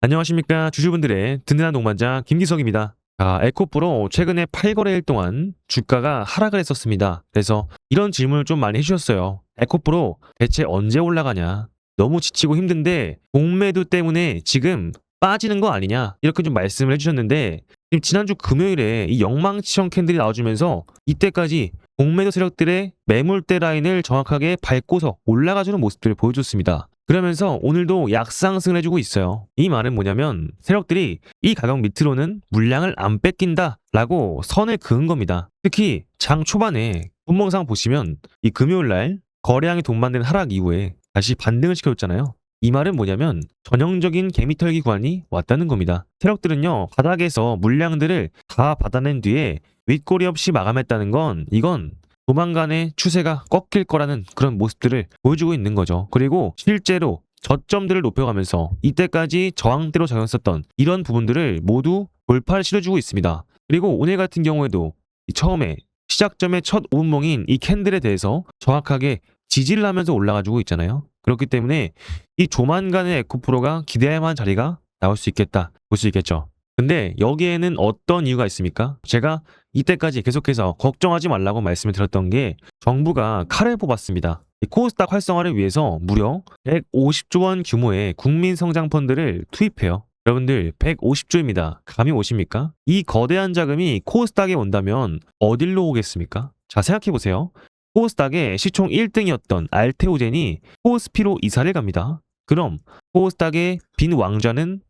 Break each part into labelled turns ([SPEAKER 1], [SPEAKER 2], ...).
[SPEAKER 1] 안녕하십니까 주주분들의 든든한 동반자 김기석입니다. 에코프로 최근에 8거래일 동안 주가가 하락을 했었습니다. 그래서 이런 질문을 좀 많이 해주셨어요. 에코프로 대체 언제 올라가냐? 너무 지치고 힘든데 공매도 때문에 지금 빠지는 거 아니냐? 이렇게 좀 말씀을 해주셨는데 지금 지난주 금요일에 이 영망치형 캔들이 나와주면서 이때까지 공매도 세력들의 매물대 라인을 정확하게 밟고서 올라가주는 모습들을 보여줬습니다. 그러면서 오늘도 약상승을 해주고 있어요. 이 말은 뭐냐면 세력들이 이 가격 밑으로는 물량을 안 뺏긴다 라고 선을 그은 겁니다. 특히 장 초반에 분봉상 보시면 이 금요일날 거래량이 동반된 하락 이후에 다시 반등을 시켜줬잖아요. 이 말은 뭐냐면 전형적인 개미털기 구간이 왔다는 겁니다. 세력들은요 바닥에서 물량들을 다 받아낸 뒤에 윗꼬리 없이 마감했다는 건 이건 조만간에 추세가 꺾일 거라는 그런 모습들을 보여주고 있는 거죠. 그리고 실제로 저점들을 높여가면서 이때까지 저항대로 작용했었던 이런 부분들을 모두 돌파를 시도해주고 있습니다. 그리고 오늘 같은 경우에도 처음에 시작점의 첫 5분봉인 이 캔들에 대해서 정확하게 지지를 하면서 올라가지고 있잖아요. 그렇기 때문에 이 조만간의 에코프로가 기대할 만한 자리가 나올 수 있겠다 볼 수 있겠죠. 근데 여기에는 어떤 이유가 있습니까? 제가 이때까지 계속해서 걱정하지 말라고 말씀을 드렸던 게 정부가 칼을 뽑았습니다. 코스닥 활성화를 위해서 무려 150조 원 규모의 국민성장펀드를 투입해요. 여러분들 150조입니다. 감이 오십니까? 이 거대한 자금이 코스닥에 온다면 어딜로 오겠습니까? 자, 생각해보세요. 코스닥의 시총 1등이었던 알테오젠이 코스피로 이사를 갑니다. 그럼 코스닥의 빈 왕좌는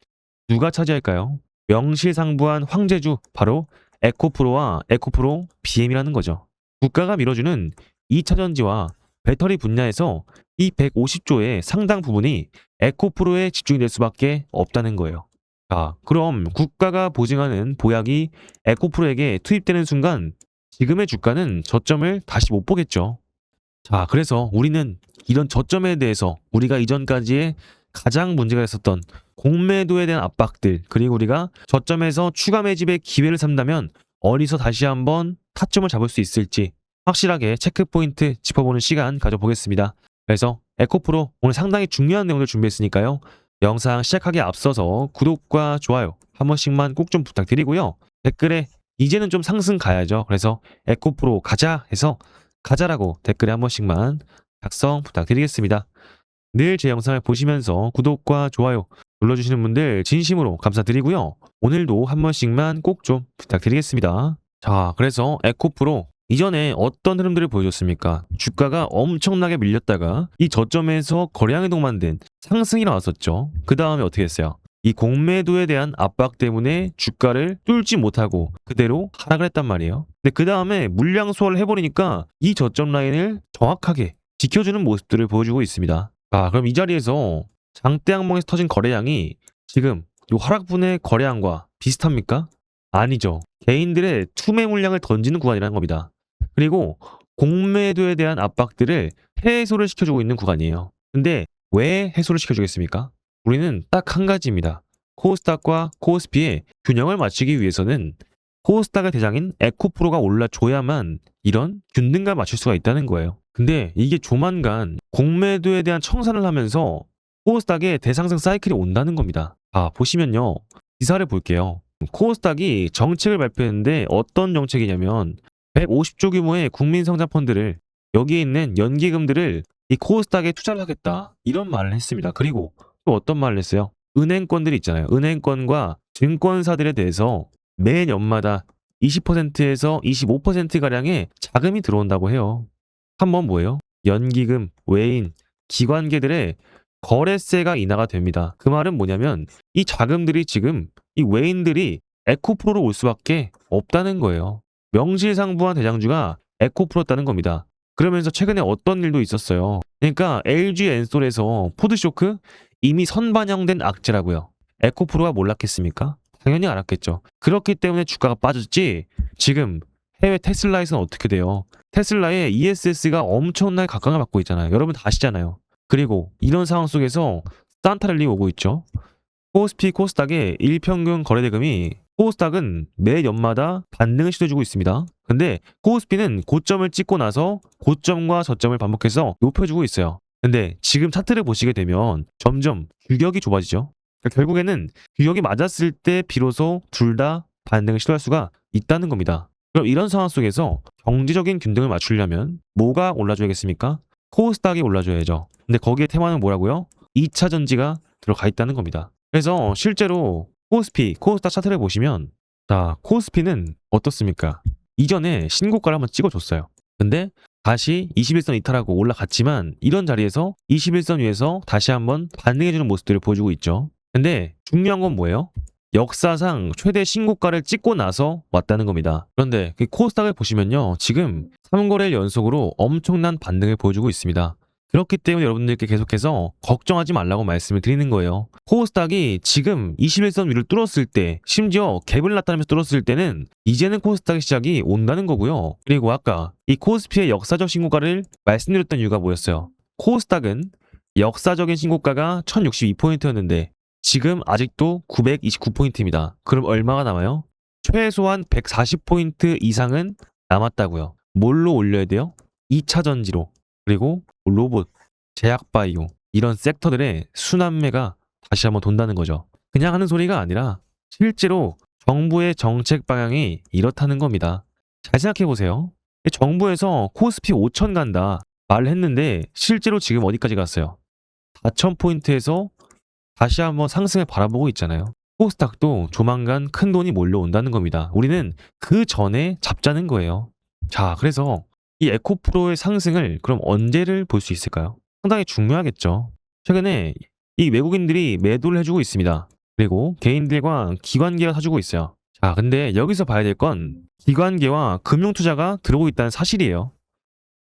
[SPEAKER 1] 누가 차지할까요? 명실상부한 황제주 바로 에코프로와 에코프로 BM이라는 거죠. 국가가 밀어주는 2차전지와 배터리 분야에서 이 150조의 상당 부분이 에코프로에 집중이 될 수밖에 없다는 거예요. 자, 그럼 국가가 보증하는 보약이 에코프로에게 투입되는 순간 지금의 주가는 저점을 다시 못 보겠죠. 자, 그래서 우리는 이런 저점에 대해서 우리가 이전까지의 가장 문제가 있었던 공매도에 대한 압박들, 그리고 우리가 저점에서 추가 매집의 기회를 삼다면 어디서 다시 한번 타점을 잡을 수 있을지 확실하게 체크포인트 짚어보는 시간 가져보겠습니다. 그래서 에코프로 오늘 상당히 중요한 내용을 준비했으니까요. 영상 시작하기에 앞서서 구독과 좋아요 한 번씩만 꼭 좀 부탁드리고요. 댓글에 이제는 좀 상승 가야죠. 그래서 에코프로 가자 해서 가자라고 댓글에 한 번씩만 작성 부탁드리겠습니다. 늘 제 영상을 보시면서 구독과 좋아요 눌러주시는 분들 진심으로 감사드리고요. 오늘도 한 번씩만 꼭 좀 부탁드리겠습니다. 자, 그래서 에코프로 이전에 어떤 흐름들을 보여줬습니까? 주가가 엄청나게 밀렸다가 이 저점에서 거래량이 동반된 상승이 나왔었죠. 그 다음에 어떻게 했어요? 이 공매도에 대한 압박 때문에 주가를 뚫지 못하고 그대로 하락을 했단 말이에요. 근데 그 다음에 물량 소화를 해버리니까 이 저점 라인을 정확하게 지켜주는 모습들을 보여주고 있습니다. 그럼 이 자리에서 장대 항목에서 터진 거래량이 지금 이 하락분의 거래량과 비슷합니까? 아니죠. 개인들의 투매 물량을 던지는 구간이라는 겁니다. 그리고 공매도에 대한 압박들을 해소를 시켜주고 있는 구간이에요. 근데 왜 해소를 시켜주겠습니까? 우리는 딱 한 가지입니다. 코스닥과 코스피의 균형을 맞추기 위해서는 코스닥의 대장인 에코프로가 올라줘야만 이런 균등감을 맞출 수가 있다는 거예요. 근데 이게 조만간 공매도에 대한 청산을 하면서 코스닥의 대상승 사이클이 온다는 겁니다. 보시면요. 기사를 볼게요. 코스닥이 정책을 발표했는데 어떤 정책이냐면 150조 규모의 국민성장펀드를 여기에 있는 연기금들을 이 코스닥에 투자를 하겠다 이런 말을 했습니다. 그리고 또 어떤 말을 했어요? 은행권들이 있잖아요. 은행권과 증권사들에 대해서 매년마다 20%에서 25%가량의 자금이 들어온다고 해요. 한번 뭐예요? 연기금, 외인, 기관계들의 거래세가 인하가 됩니다. 그 말은 뭐냐면 이 자금들이 지금 이 외인들이 에코프로로 올 수밖에 없다는 거예요. 명실상부한 대장주가 에코프로였다는 겁니다. 그러면서 최근에 어떤 일도 있었어요. 그러니까 LG 엔솔에서 포드쇼크 이미 선반영된 악재라고요. 에코프로가 몰랐겠습니까? 당연히 알았겠죠. 그렇기 때문에 주가가 빠졌지. 지금 해외 테슬라에서는 어떻게 돼요? 테슬라의 ESS가 엄청나게 각광을 받고 있잖아요. 여러분 다 아시잖아요. 그리고 이런 상황 속에서 산타랠리 오고 있죠. 코스피 코스닥의 일평균 거래대금이 코스닥은 매년마다 반등을 시도해주고 있습니다. 근데 코스피는 고점을 찍고 나서 고점과 저점을 반복해서 높여주고 있어요. 근데 지금 차트를 보시게 되면 점점 규격이 좁아지죠. 그러니까 결국에는 규격이 맞았을 때 비로소 둘 다 반등을 시도할 수가 있다는 겁니다. 그럼 이런 상황 속에서 경제적인 균등을 맞추려면 뭐가 올라줘야겠습니까? 코스닥이 올라줘야죠. 근데 거기에 테마는 뭐라고요? 2차 전지가 들어가 있다는 겁니다. 그래서 실제로 코스닥 차트를 보시면 자, 코스피는 어떻습니까? 이전에 신고가를 한번 찍어줬어요. 근데 다시 21선 이탈하고 올라갔지만 이런 자리에서 21선 위에서 다시 한번 반등해주는 모습들을 보여주고 있죠. 근데 중요한 건 뭐예요? 역사상 최대 신고가를 찍고 나서 왔다는 겁니다. 그런데 그 코스닥을 보시면요. 지금 3거래일 연속으로 엄청난 반등을 보여주고 있습니다. 그렇기 때문에 여러분들께 계속해서 걱정하지 말라고 말씀을 드리는 거예요. 코스닥이 지금 21선 위를 뚫었을 때, 심지어 갭을 나타내면서 뚫었을 때는 이제는 코스닥의 시작이 온다는 거고요. 그리고 아까 이 코스피의 역사적 신고가를 말씀드렸던 이유가 뭐였어요? 코스닥은 역사적인 신고가가 1062포인트였는데 지금 아직도 929포인트입니다. 그럼 얼마가 남아요? 최소한 140포인트 이상은 남았다고요. 뭘로 올려야 돼요? 2차 전지로. 그리고 로봇, 제약바이오 이런 섹터들의 순환매가 다시 한번 돈다는 거죠. 그냥 하는 소리가 아니라 실제로 정부의 정책 방향이 이렇다는 겁니다. 잘 생각해 보세요. 정부에서 코스피 5천 간다 말을 했는데 실제로 지금 어디까지 갔어요? 4,000포인트에서 다시 한번 상승을 바라보고 있잖아요. 코스닥도 조만간 큰 돈이 몰려온다는 겁니다. 우리는 그 전에 잡자는 거예요. 자, 그래서 이 에코프로의 상승을 그럼 언제를 볼 수 있을까요? 상당히 중요하겠죠. 최근에 이 외국인들이 매도를 해주고 있습니다. 그리고 개인들과 기관계가 사주고 있어요. 자, 근데 여기서 봐야 될 건 기관계와 금융투자가 들어오고 있다는 사실이에요.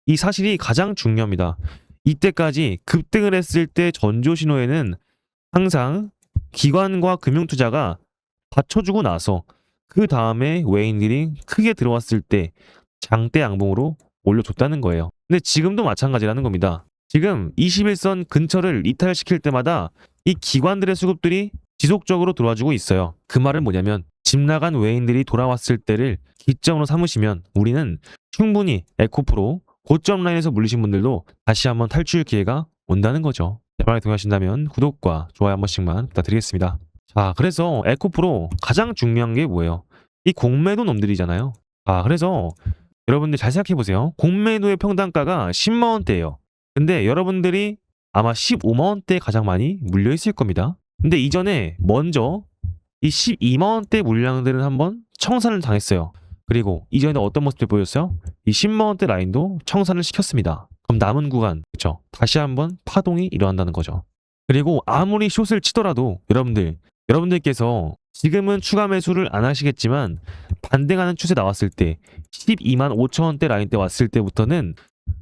[SPEAKER 1] 이 사실이 가장 중요합니다. 이때까지 급등을 했을 때 전조 신호에는 항상 기관과 금융투자가 받쳐주고 나서 그 다음에 외인들이 크게 들어왔을 때 장대 양봉으로 올려줬다는 거예요. 근데 지금도 마찬가지라는 겁니다. 지금 21선 근처를 이탈시킬 때마다 이 기관들의 수급들이 지속적으로 들어와주고 있어요. 그 말은 뭐냐면 집 나간 외인들이 돌아왔을 때를 기점으로 삼으시면 우리는 충분히 에코프로 고점 라인에서 물리신 분들도 다시 한번 탈출 기회가 온다는 거죠. 대박에 동의하신다면 구독과 좋아요 한 번씩만 부탁드리겠습니다. 자, 그래서 에코프로 가장 중요한 게 뭐예요? 이 공매도 놈들이잖아요. 자, 그래서 여러분들 잘 생각해 보세요. 공매도의 평단가가 10만 원대예요. 근데 여러분들이 아마 15만 원대에 가장 많이 물려 있을 겁니다. 근데 이전에 먼저 이 12만 원대 물량들은 한번 청산을 당했어요. 그리고 이전에 어떤 모습을 보였어요? 이 10만 원대 라인도 청산을 시켰습니다. 그럼 남은 구간, 그렇죠? 다시 한번 파동이 일어난다는 거죠. 그리고 아무리 숏을 치더라도 여러분들께서 지금은 추가 매수를 안 하시겠지만 반등하는 추세 나왔을 때 12만 5천 원대 라인 때 왔을 때부터는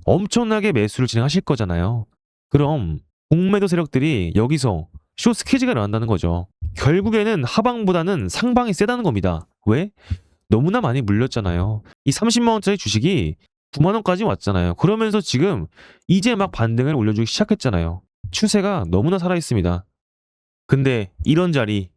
[SPEAKER 1] 엄청나게 매수를 진행하실 거잖아요. 그럼 공매도 세력들이 여기서 숏 스퀴즈가 일어난다는 거죠. 결국에는 하방보다는 상방이 세다는 겁니다. 왜? 너무나 많이 물렸잖아요. 이 30만 원짜리 주식이 9만 원까지 왔잖아요. 그러면서 지금 이제 막 반등을 올려주기 시작했잖아요. 추세가 너무나 살아있습니다. 근데 이런 자리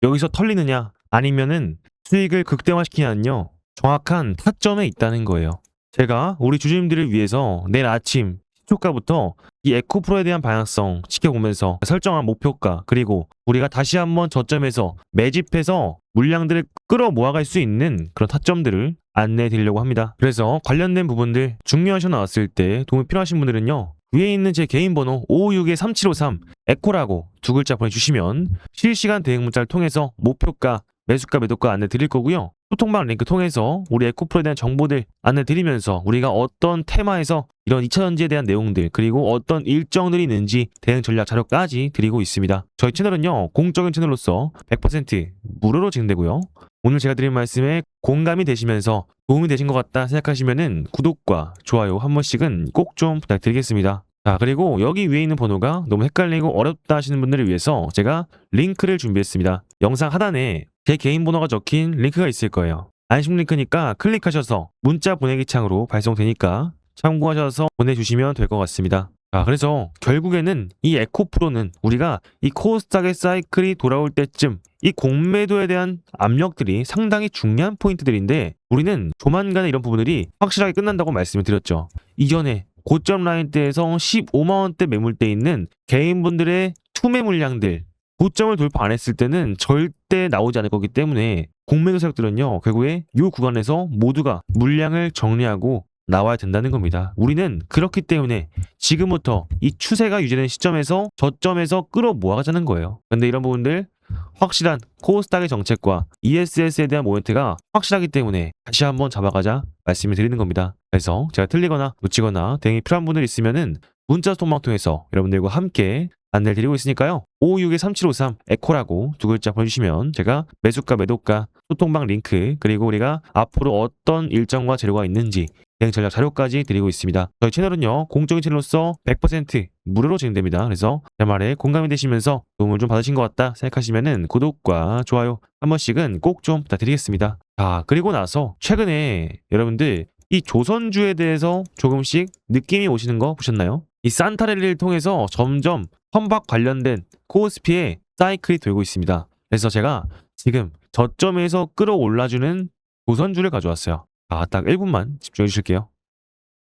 [SPEAKER 1] 여기서 털리느냐 아니면은 수익을 극대화시키냐는요. 정확한 타점에 있다는 거예요. 제가 우리 주주님들을 위해서 내일 아침 시초가부터 이 에코프로에 대한 방향성 지켜보면서 설정한 목표가 그리고 우리가 다시 한번 저점에서 매집해서 물량들을 끌어모아갈 수 있는 그런 타점들을 안내해 드리려고 합니다. 그래서 관련된 부분들 중요하셔 나왔을 때 도움이 필요하신 분들은요. 위에 있는 제 개인 번호 556-3753 에코라고 두 글자 보내주시면 실시간 대응 문자를 통해서 목표가, 매수가, 매도가 안내 드릴 거고요. 소통방 링크 통해서 우리 에코프로에 대한 정보들 안내 드리면서 우리가 어떤 테마에서 이런 2차전지에 대한 내용들 그리고 어떤 일정들이 있는지 대응 전략 자료까지 드리고 있습니다. 저희 채널은요 공적인 채널로서 100% 무료로 진행되고요. 오늘 제가 드린 말씀에 공감이 되시면서 도움이 되신 것 같다 생각하시면은 구독과 좋아요 한 번씩은 꼭 좀 부탁드리겠습니다. 자, 그리고 여기 위에 있는 번호가 너무 헷갈리고 어렵다 하시는 분들을 위해서 제가 링크를 준비했습니다. 영상 하단에 제 개인 번호가 적힌 링크가 있을 거예요. 안심 링크니까 클릭하셔서 문자 보내기 창으로 발송되니까 참고하셔서 보내주시면 될 것 같습니다. 자, 그래서 결국에는 이 에코프로는 우리가 이 코스닥의 사이클이 돌아올 때쯤 이 공매도에 대한 압력들이 상당히 중요한 포인트들인데 우리는 조만간에 이런 부분들이 확실하게 끝난다고 말씀을 드렸죠. 이전에 고점 라인대에서 15만 원대 매물대 있는 개인분들의 투매 물량들 고점을 돌파 안 했을 때는 절대 나오지 않을 거기 때문에 공매도 세력들은요, 결국에 이 구간에서 모두가 물량을 정리하고 나와야 된다는 겁니다. 우리는 그렇기 때문에 지금부터 이 추세가 유지되는 시점에서 저점에서 끌어모아가자는 거예요. 근데 이런 부분들 확실한 코스닥의 정책과 ESS에 대한 모멘트가 확실하기 때문에 다시 한번 잡아가자 말씀을 드리는 겁니다. 그래서 제가 틀리거나 놓치거나 대응이 필요한 분들 있으면은 문자 소통망 통해서 여러분들과 함께 안내를 드리고 있으니까요. 556-3753 에코라고 두 글자 보내주시면 제가 매수가 매도가 소통방 링크 그리고 우리가 앞으로 어떤 일정과 재료가 있는지 대응 전략 자료까지 드리고 있습니다. 저희 채널은요, 공적인 채널로서 100% 무료로 진행됩니다. 그래서 제 말에 공감이 되시면서 도움을 좀 받으신 것 같다 생각하시면은 구독과 좋아요 한 번씩은 꼭 좀 부탁드리겠습니다. 자, 그리고 나서 최근에 여러분들 이 조선주에 대해서 조금씩 느낌이 오시는 거 보셨나요? 이 산타랠리를 통해서 점점 선박 관련된 코스피의 사이클이 돌고 있습니다. 그래서 제가 지금 저점에서 끌어올라주는 조선주를 가져왔어요. 딱 1분만 집중해 주실게요.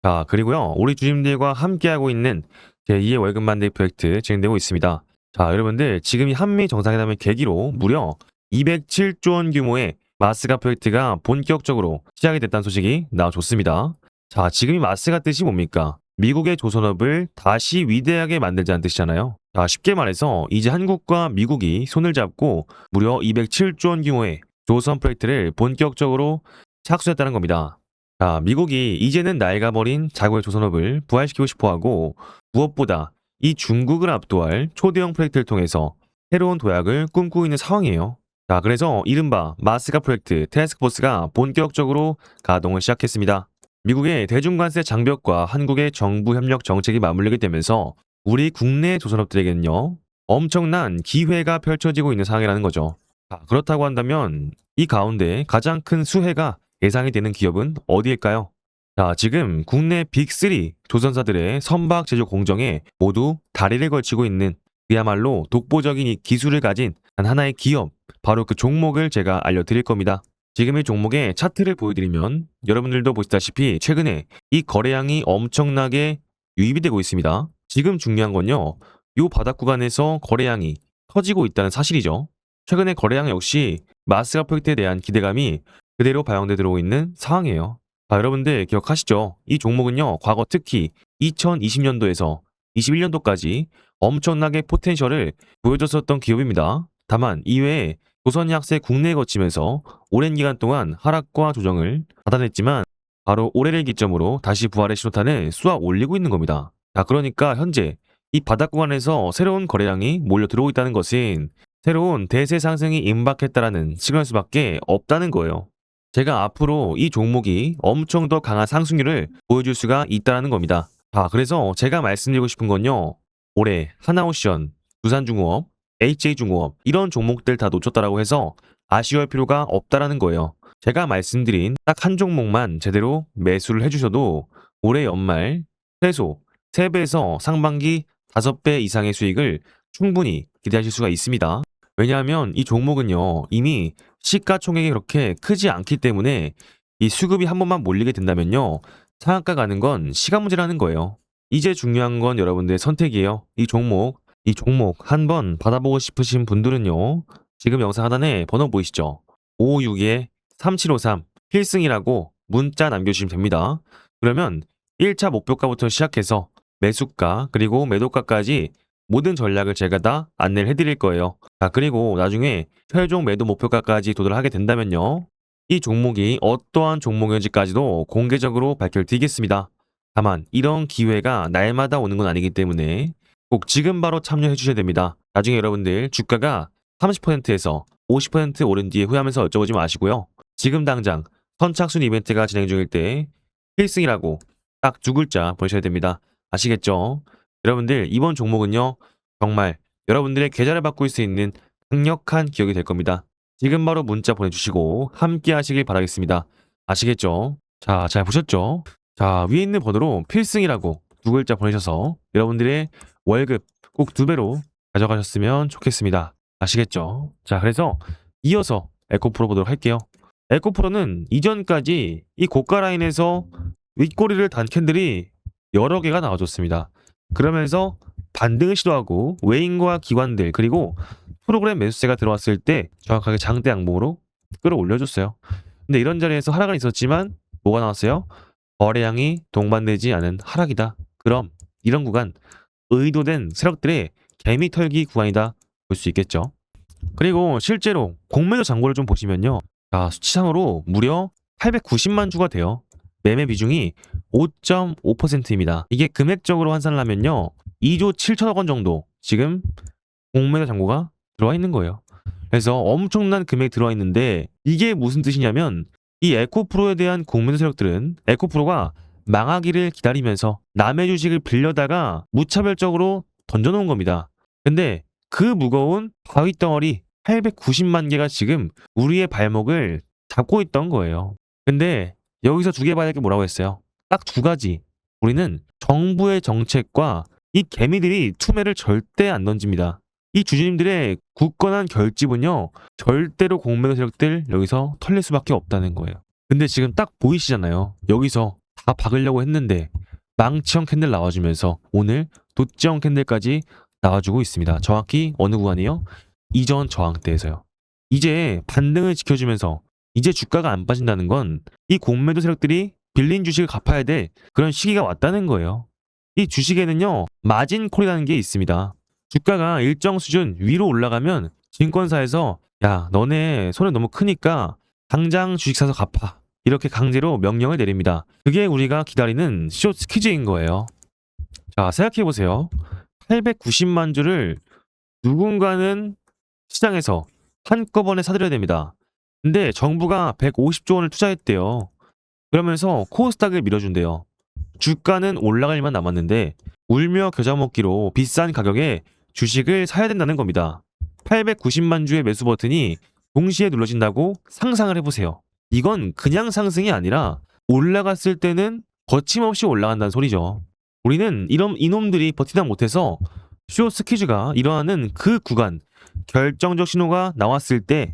[SPEAKER 1] 자, 그리고요, 우리 주님들과 함께하고 있는 제2의 월급 만들기 프로젝트 진행되고 있습니다. 자, 여러분들 지금 이 한미 정상회담을 계기로 무려 207조 원 규모의 마스가 프로젝트가 본격적으로 시작이 됐다는 소식이 나와줬습니다. 자, 지금 이 마스가 뜻이 뭡니까? 미국의 조선업을 다시 위대하게 만들자는 뜻이잖아요. 자, 쉽게 말해서 이제 한국과 미국이 손을 잡고 무려 207조 원 규모의 조선 프로젝트를 본격적으로 착수했다는 겁니다. 자, 미국이 이제는 낡아버린 자국의 조선업을 부활시키고 싶어하고 무엇보다 이 중국을 압도할 초대형 프로젝트를 통해서 새로운 도약을 꿈꾸고 있는 상황이에요. 자, 그래서 이른바 마스가 프로젝트 태스크포스가 본격적으로 가동을 시작했습니다. 미국의 대중관세 장벽과 한국의 정부 협력 정책이 맞물리게 되면서 우리 국내 조선업들에게는요, 엄청난 기회가 펼쳐지고 있는 상황이라는 거죠. 자, 그렇다고 한다면 이 가운데 가장 큰 수혜가 예상이 되는 기업은 어디일까요? 자, 지금 국내 빅3 조선사들의 선박 제조 공정에 모두 다리를 걸치고 있는 그야말로 독보적인 이 기술을 가진 단 하나의 기업, 바로 그 종목을 제가 알려드릴 겁니다. 지금 이 종목의 차트를 보여드리면 여러분들도 보시다시피 최근에 이 거래량이 엄청나게 유입이 되고 있습니다. 지금 중요한 건요, 이 바닥 구간에서 거래량이 터지고 있다는 사실이죠. 최근에 거래량 역시 마스가 프로젝트에 대한 기대감이 그대로 반영돼 들어오고 있는 상황이에요. 자, 여러분들 기억하시죠? 이 종목은요, 과거 특히 2020년도에서 21년도까지 엄청나게 포텐셜을 보여줬었던 기업입니다. 다만 이외에 조선약세 국내에 거치면서 오랜 기간 동안 하락과 조정을 받아냈지만 바로 올해를 기점으로 다시 부활의 신호탄을 쏘아 올리고 있는 겁니다. 자, 그러니까 현재 이 바닥 구간에서 새로운 거래량이 몰려 들어오고 있다는 것은 새로운 대세 상승이 임박했다라는 시그널 수밖에 없다는 거예요. 제가 앞으로 이 종목이 엄청 더 강한 상승률을 보여줄 수가 있다는 겁니다. 자, 그래서 제가 말씀드리고 싶은 건요, 올해 하나오션, 두산중공업, HJ중공업 이런 종목들 다 놓쳤다라고 해서 아쉬워할 필요가 없다라는 거예요. 제가 말씀드린 딱 한 종목만 제대로 매수를 해주셔도 올해 연말 최소 3배에서 상반기 5배 이상의 수익을 충분히 기대하실 수가 있습니다. 왜냐하면 이 종목은요, 이미 시가총액이 그렇게 크지 않기 때문에 이 수급이 한 번만 몰리게 된다면요, 상한가 가는 건 시간 문제라는 거예요. 이제 중요한 건 여러분들의 선택이에요. 이 종목 한번 받아보고 싶으신 분들은요, 지금 영상 하단에 번호 보이시죠? 556-3753 필승이라고 문자 남겨주시면 됩니다. 그러면 1차 목표가부터 시작해서 매수가 그리고 매도가까지 모든 전략을 제가 다 안내를 해드릴 거예요. 자, 그리고 나중에 최종 매도 목표가까지 도달을 하게 된다면요, 이 종목이 어떠한 종목인지까지도 공개적으로 밝혀드리겠습니다. 다만 이런 기회가 날마다 오는 건 아니기 때문에 꼭 지금 바로 참여해 주셔야 됩니다. 나중에 여러분들 주가가 30%에서 50% 오른 뒤에 후회하면서 여쭤보지 마시고요. 지금 당장 선착순 이벤트가 진행 중일 때 필승이라고 딱 2글자 보내셔야 됩니다. 아시겠죠? 여러분들 이번 종목은요, 정말 여러분들의 계좌를 바꿀 수 있는 강력한 기억이 될 겁니다. 지금 바로 문자 보내주시고 함께 하시길 바라겠습니다. 아시겠죠? 자, 잘 보셨죠? 자, 위에 있는 번호로 필승이라고 2글자 보내셔서 여러분들의 월급 꼭 2배로 가져가셨으면 좋겠습니다. 아시겠죠? 자, 그래서 이어서 에코프로 보도록 할게요. 에코프로는 이전까지 이 고가 라인에서 윗꼬리를 단 캔들이 여러 개가 나와줬습니다. 그러면서 반등을 시도하고 외인과 기관들 그리고 프로그램 매수세가 들어왔을 때 정확하게 장대 양봉으로 끌어올려줬어요. 근데 이런 자리에서 하락은 있었지만 뭐가 나왔어요? 거래량이 동반되지 않은 하락이다. 그럼 이런 구간 의도된 세력들의 개미 털기 구간이다 볼 수 있겠죠. 그리고 실제로 공매도 잔고를 좀 보시면요. 자, 수치상으로 무려 890만 주가 돼요. 매매 비중이 5.5%입니다. 이게 금액적으로 환산을 하면요. 2조 7천억 원 정도 지금 공매도 잔고가 들어와 있는 거예요. 그래서 엄청난 금액이 들어와 있는데 이게 무슨 뜻이냐면 이 에코프로에 대한 공매도 세력들은 에코프로가 망하기를 기다리면서 남의 주식을 빌려다가 무차별적으로 던져놓은 겁니다. 근데 그 무거운 바위 덩어리 890만 개가 지금 우리의 발목을 잡고 있던 거예요. 근데 여기서 두 개 봐야 될 게 뭐라고 했어요? 딱 두 가지. 우리는 정부의 정책과 이 개미들이 투매를 절대 안 던집니다. 이 주주님들의 굳건한 결집은요, 절대로 공매도 세력들 여기서 털릴 수밖에 없다는 거예요. 근데 지금 딱 보이시잖아요. 여기서 다 박으려고 했는데 망치형 캔들 나와주면서 오늘 도치형 캔들까지 나와주고 있습니다. 정확히 어느 구간이요? 이전 저항대에서요. 이제 반등을 지켜주면서 이제 주가가 안 빠진다는 건 이 공매도 세력들이 빌린 주식을 갚아야 될 그런 시기가 왔다는 거예요. 이 주식에는요, 마진콜이라는 게 있습니다. 주가가 일정 수준 위로 올라가면 증권사에서 야, 너네 손해 너무 크니까 당장 주식 사서 갚아. 이렇게 강제로 명령을 내립니다. 그게 우리가 기다리는 숏 퀴즈인 거예요. 자, 생각해보세요. 890만 주를 누군가는 시장에서 한꺼번에 사들여야 됩니다. 근데 정부가 150조 원을 투자했대요. 그러면서 코스닥을 밀어준대요. 주가는 올라갈 일만 남았는데 울며 겨자 먹기로 비싼 가격에 주식을 사야 된다는 겁니다. 890만 주의 매수 버튼이 동시에 눌러진다고 상상을 해보세요. 이건 그냥 상승이 아니라 올라갔을 때는 거침없이 올라간다는 소리죠. 우리는 이놈들이 버티다 못해서 숏 스퀴즈가 일어나는 그 구간, 결정적 신호가 나왔을 때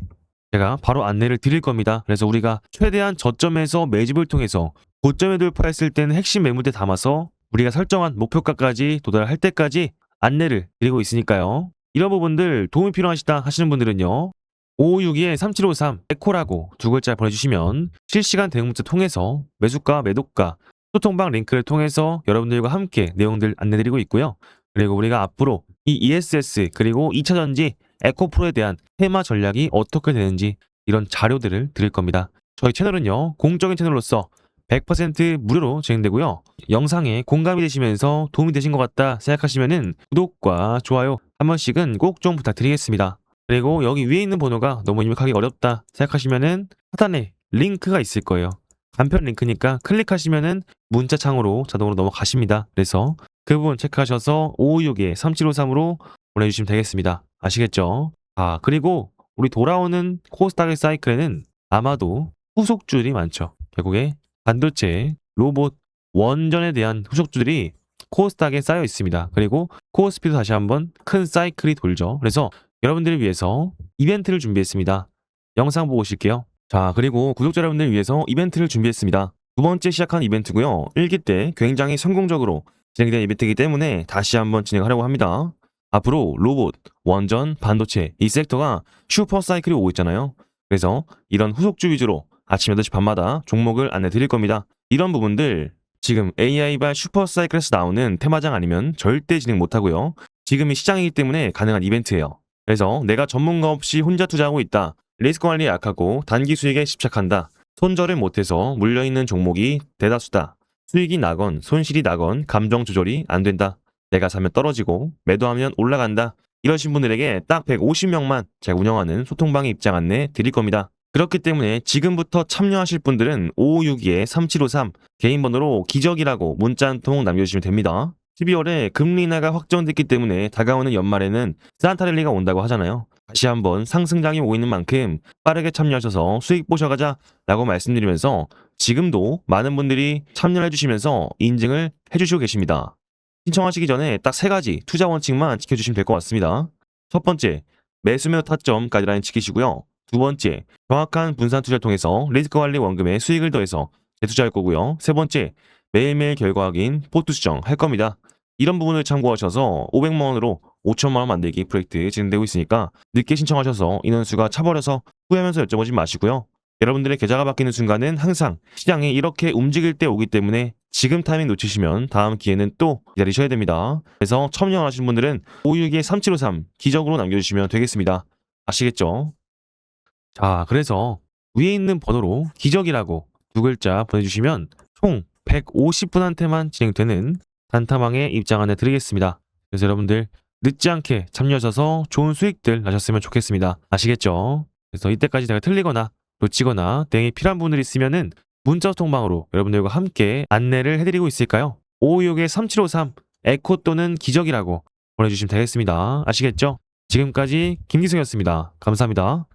[SPEAKER 1] 제가 바로 안내를 드릴 겁니다. 그래서 우리가 최대한 저점에서 매집을 통해서 고점에 돌파했을 때는 핵심 매물대 담아서 우리가 설정한 목표가까지 도달할 때까지 안내를 드리고 있으니까요. 이런 부분들 도움이 필요하시다 하시는 분들은요. 5562-3753 에코라고 두 글자 보내주시면 실시간 대응 문자 통해서 매수가, 매도가, 소통방 링크를 통해서 여러분들과 함께 내용들 안내드리고 있고요. 그리고 우리가 앞으로 이 ESS 그리고 2차전지 에코프로에 대한 테마 전략이 어떻게 되는지 이런 자료들을 드릴 겁니다. 저희 채널은요, 공적인 채널로서 100% 무료로 진행되고요. 영상에 공감이 되시면서 도움이 되신 것 같다 생각하시면은 구독과 좋아요 한 번씩은 꼭 좀 부탁드리겠습니다. 그리고 여기 위에 있는 번호가 너무 입력하기 어렵다 생각하시면은 하단에 링크가 있을 거예요. 간편 링크니까 클릭하시면은 문자창으로 자동으로 넘어가십니다. 그래서 그 부분 체크하셔서 5562-3753으로 보내주시면 되겠습니다. 아시겠죠? 아, 그리고 우리 돌아오는 코스닥의 사이클에는 아마도 후속주들이 많죠. 결국에 반도체, 로봇, 원전에 대한 후속주들이 코스닥에 쌓여 있습니다. 그리고 코스피도 다시 한번 큰 사이클이 돌죠. 그래서 여러분들을 위해서 이벤트를 준비했습니다. 영상 보고 오실게요. 자, 그리고 구독자 여러분들을 위해서 이벤트를 준비했습니다. 두 번째 시작한 이벤트고요. 1기 때 굉장히 성공적으로 진행된 이벤트이기 때문에 다시 한번 진행하려고 합니다. 앞으로 로봇, 원전, 반도체 이 섹터가 슈퍼 사이클이 오고 있잖아요. 그래서 이런 후속주 위주로 아침 8시 반마다 종목을 안내 드릴 겁니다. 이런 부분들 지금 AI발 슈퍼 사이클에서 나오는 테마장 아니면 절대 진행 못하고요. 지금이 시장이기 때문에 가능한 이벤트예요. 그래서 내가 전문가 없이 혼자 투자하고 있다. 리스크 관리에 약하고 단기 수익에 집착한다. 손절을 못해서 물려있는 종목이 대다수다. 수익이 나건 손실이 나건 감정 조절이 안 된다. 내가 사면 떨어지고 매도하면 올라간다. 이러신 분들에게 딱 150명만 제가 운영하는 소통방에 입장 안내 드릴 겁니다. 그렇기 때문에 지금부터 참여하실 분들은 5562-3753 개인 번호로 기적이라고 문자 한 통 남겨주시면 됩니다. 12월에 금리 인하가 확정됐기 때문에 다가오는 연말에는 산타랠리가 온다고 하잖아요. 다시 한번 상승장이 오고 있는 만큼 빠르게 참여하셔서 수익 보셔가자 라고 말씀드리면서 지금도 많은 분들이 참여를 해주시면서 인증을 해주시고 계십니다. 신청하시기 전에 딱 3가지 투자 원칙만 지켜주시면 될 것 같습니다. 첫 번째, 매수매도 타점 가이드라인 지키시고요. 두 번째, 정확한 분산 투자를 통해서 리스크 관리 원금에 수익을 더해서 재투자할 거고요. 세 번째, 매일매일 결과 확인, 포트 수정 할 겁니다. 이런 부분을 참고하셔서 500만 원으로 5천만 원 만들기 프로젝트 진행되고 있으니까 늦게 신청하셔서 인원수가 차버려서 후회하면서 여쭤보지 마시고요. 여러분들의 계좌가 바뀌는 순간은 항상 시장이 이렇게 움직일 때 오기 때문에 지금 타이밍 놓치시면 다음 기회는 또 기다리셔야 됩니다. 그래서 처음 영업하시는 분들은 561-3753 기적으로 남겨주시면 되겠습니다. 아시겠죠? 자, 그래서 위에 있는 번호로 기적이라고 두 글자 보내주시면 총 150분한테만 진행되는 단타방에 입장 안내 드리겠습니다. 그래서 여러분들 늦지 않게 참여하셔서 좋은 수익들 나셨으면 좋겠습니다. 아시겠죠? 그래서 이때까지 제가 틀리거나 놓치거나 내용이 필요한 분들이 있으면은 문자 소통방으로 여러분들과 함께 안내를 해드리고 있을까요? 526-3753 에코 또는 기적이라고 보내주시면 되겠습니다. 아시겠죠? 지금까지 김기성이었습니다. 감사합니다.